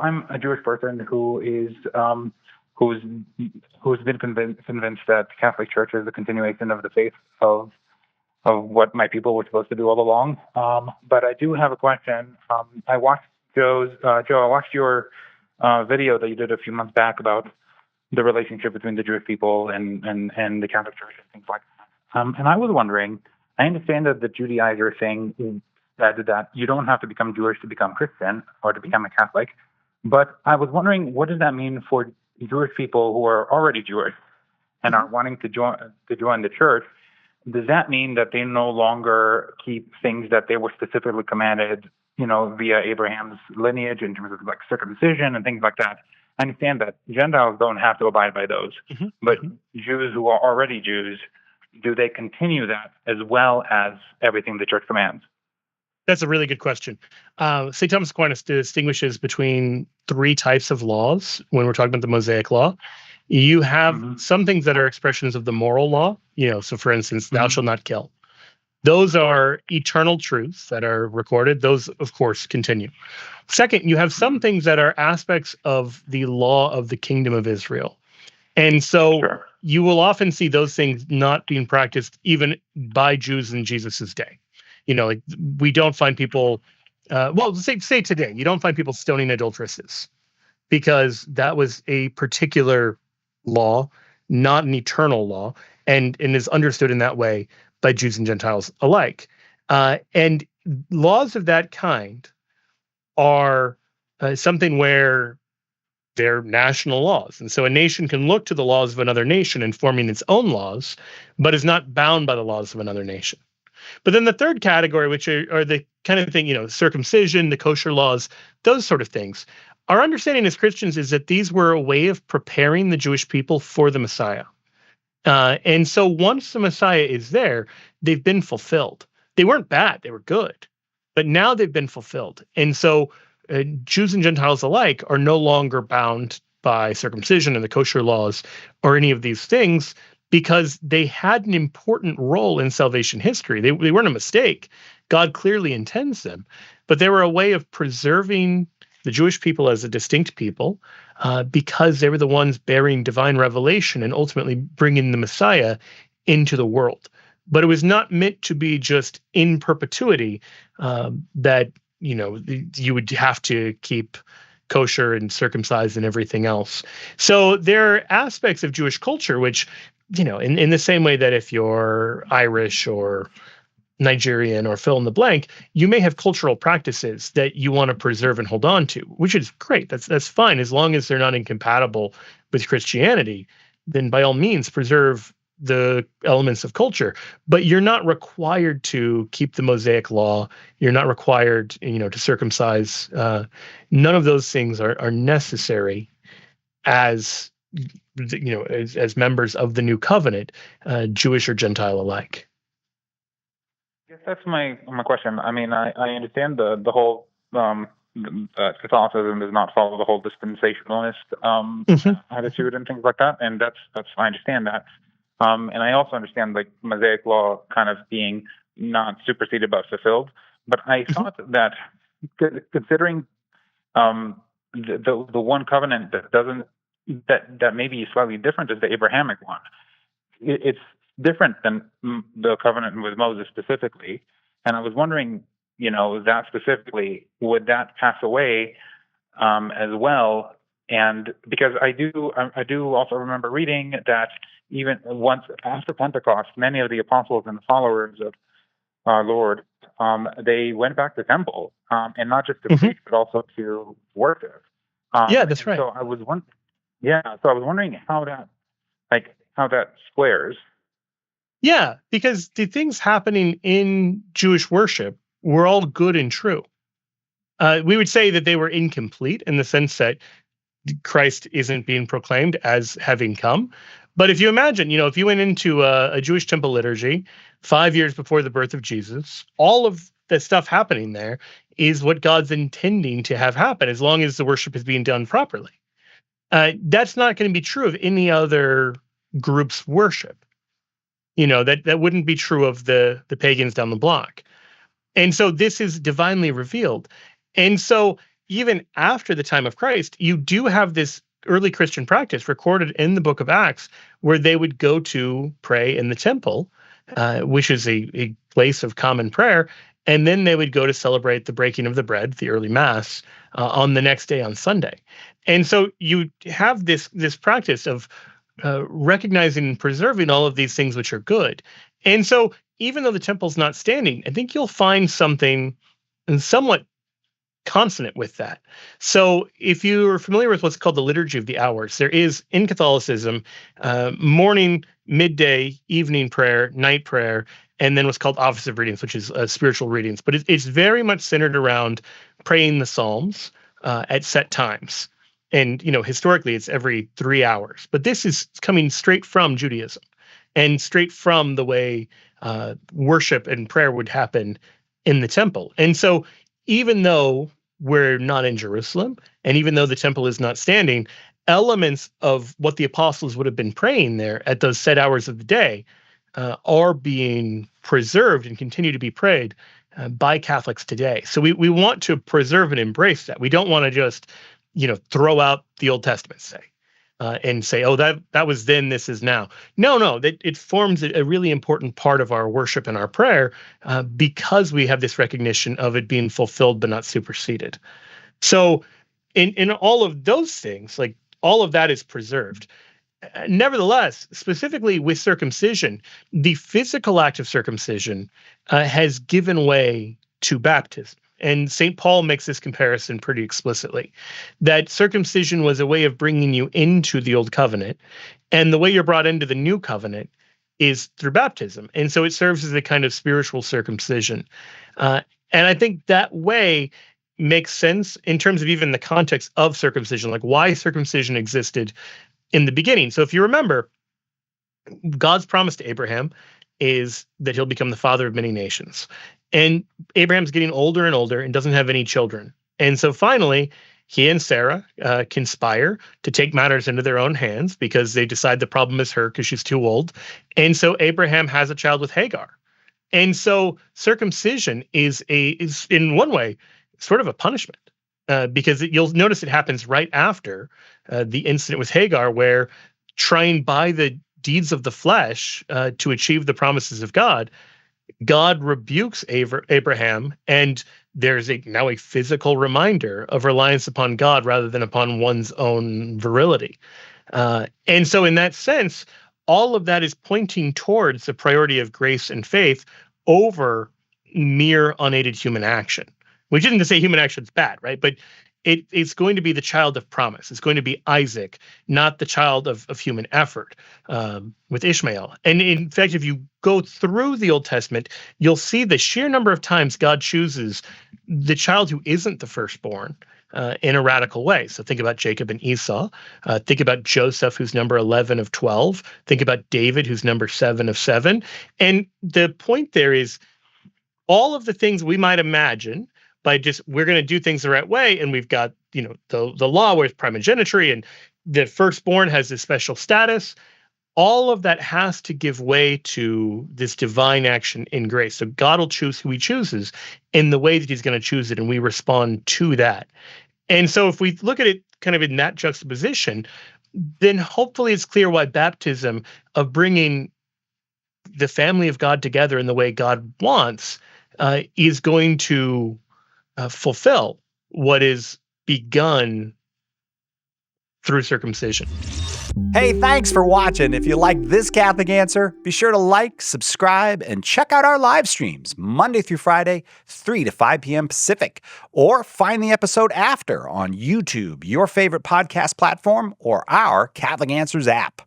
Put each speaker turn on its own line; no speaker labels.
I'm a Jewish person who's who's been convinced that the Catholic Church is the continuation of the faith of what my people were supposed to do all along. But I do have a question. I watched Joe. I watched your video that you did a few months back about the relationship between the Jewish people and the Catholic Church and things like that. And I was wondering. I understand that the Judaizer thing said that you don't have to become Jewish to become Christian or to become a Catholic. But I was wondering, what does that mean for Jewish people who are already Jewish and are wanting to join the church? Does that mean that they no longer keep things that they were specifically commanded, via Abraham's lineage in terms of like circumcision and things like that? I understand that Gentiles don't have to abide by those, but Jews who are already Jews, do they continue that as well as everything the church commands?
That's a really good question. St. Thomas Aquinas distinguishes between three types of laws when we're talking about the Mosaic Law. You have some things that are expressions of the moral law, so for instance, thou shalt not kill. Those are eternal truths that are recorded. Those, of course, continue. Second, you have some things that are aspects of the law of the kingdom of Israel. And so you will often see those things not being practiced even by Jews in Jesus's day. Like we don't find people, say today, you don't find people stoning adulteresses because that was a particular law, not an eternal law, and is understood in that way by Jews and Gentiles alike. And laws of that kind are something where they're national laws. And so a nation can look to the laws of another nation in forming its own laws, but is not bound by the laws of another nation. But then the third category, which are the kind of thing, circumcision, the kosher laws, those sort of things. Our understanding as Christians is that these were a way of preparing the Jewish people for the Messiah. And so once the Messiah is there, they've been fulfilled. They weren't bad, they were good, but now they've been fulfilled. And so Jews and Gentiles alike are no longer bound by circumcision and the kosher laws or any of these things because they had an important role in salvation history. They weren't a mistake. God clearly intends them, but they were a way of preserving the Jewish people as a distinct people because they were the ones bearing divine revelation and ultimately bringing the Messiah into the world. But it was not meant to be just in perpetuity that you would have to keep kosher and circumcised and everything else. So there are aspects of Jewish culture which, in the same way that if you're Irish or Nigerian or fill in the blank, you may have cultural practices that you want to preserve and hold on to, which is great. That's fine as long as they're not incompatible with Christianity. Then by all means preserve the elements of culture, but you're not required to keep the Mosaic Law. You're not required, to circumcise. None of those things are necessary as as members of the new covenant, Jewish or Gentile alike.
Yes, that's my question. I mean, I understand the whole Catholicism does not follow the whole dispensationalist attitude and things like that, and that's I understand that. And I also understand like Mosaic Law kind of being not superseded but fulfilled. But I thought that considering the one covenant that may be slightly different is the Abrahamic one. It's different than the covenant with Moses specifically. And I was wondering, that specifically, would that pass away as well? And because I do also remember reading that even once after Pentecost, many of the apostles and followers of our Lord, they went back to the temple, and not just to preach, but also to worship.
Yeah, that's right.
So I was wondering how that squares.
Yeah, because the things happening in Jewish worship were all good and true. We would say that they were incomplete in the sense that Christ isn't being proclaimed as having come. But if you imagine, if you went into a Jewish temple liturgy 5 years before the birth of Jesus, all of the stuff happening there is what God's intending to have happen as long as the worship is being done properly. That's not going to be true of any other group's worship. That wouldn't be true of the pagans down the block. And so this is divinely revealed. And so even after the time of Christ, you do have this early Christian practice recorded in the book of Acts where they would go to pray in the temple, which is a place of common prayer. And then they would go to celebrate the breaking of the bread, the early mass, on the next day on Sunday. And so you have this practice of recognizing and preserving all of these things which are good. And so even though the temple's not standing, I think you'll find something somewhat consonant with that. So if you're familiar with what's called the Liturgy of the Hours, there is in Catholicism morning, midday, evening prayer, night prayer, and then what's called office of readings, which is spiritual readings. But it's very much centered around praying the Psalms at set times. And, historically, it's every 3 hours. But this is coming straight from Judaism and straight from the way worship and prayer would happen in the temple. And so even though we're not in Jerusalem, and even though the temple is not standing, elements of what the apostles would have been praying there at those set hours of the day are being preserved and continue to be prayed by Catholics today. So we want to preserve and embrace that. We don't want to just, throw out the Old Testament, say, and say, oh, that was then, this is now. No, it forms a really important part of our worship and our prayer because we have this recognition of it being fulfilled but not superseded. So in all of those things, like all of that is preserved. Nevertheless, specifically with circumcision, the physical act of circumcision has given way to baptism. And St. Paul makes this comparison pretty explicitly, that circumcision was a way of bringing you into the old covenant, and the way you're brought into the new covenant is through baptism. And so it serves as a kind of spiritual circumcision. And I think that way makes sense in terms of even the context of circumcision, like why circumcision existed in the beginning. So if you remember, God's promise to Abraham is that he'll become the father of many nations. And Abraham's getting older and older and doesn't have any children. And so finally, he and Sarah conspire to take matters into their own hands because they decide the problem is her because she's too old. And so Abraham has a child with Hagar. And so circumcision is in one way sort of a punishment because you'll notice it happens right after the incident with Hagar, where trying by the deeds of the flesh to achieve the promises of God rebukes Abraham, and there's now a physical reminder of reliance upon God rather than upon one's own virility. And so in that sense, all of that is pointing towards the priority of grace and faith over mere unaided human action. Which isn't to say human action is bad, right? But it's going to be the child of promise. It's going to be Isaac, not the child of human effort with Ishmael. And in fact, if you go through the Old Testament, you'll see the sheer number of times God chooses the child who isn't the firstborn in a radical way. So think about Jacob and Esau. Think about Joseph, who's number 11 of 12. Think about David, who's number 7 of 7. And the point there is all of the things we might imagine by just we're going to do things the right way, and we've got the law where it's primogeniture and the firstborn has this special status. All of that has to give way to this divine action in grace. So God will choose who he chooses in the way that he's going to choose it, and we respond to that. And so if we look at it kind of in that juxtaposition, then hopefully it's clear why baptism, of bringing the family of God together in the way God wants, is going to fulfill what is begun through circumcision.
Hey, thanks for watching. If you like this Catholic Answer, be sure to like, subscribe, and check out our live streams Monday through Friday, 3 to 5 p.m. Pacific. Or find the episode after on YouTube, your favorite podcast platform, or our Catholic Answers app.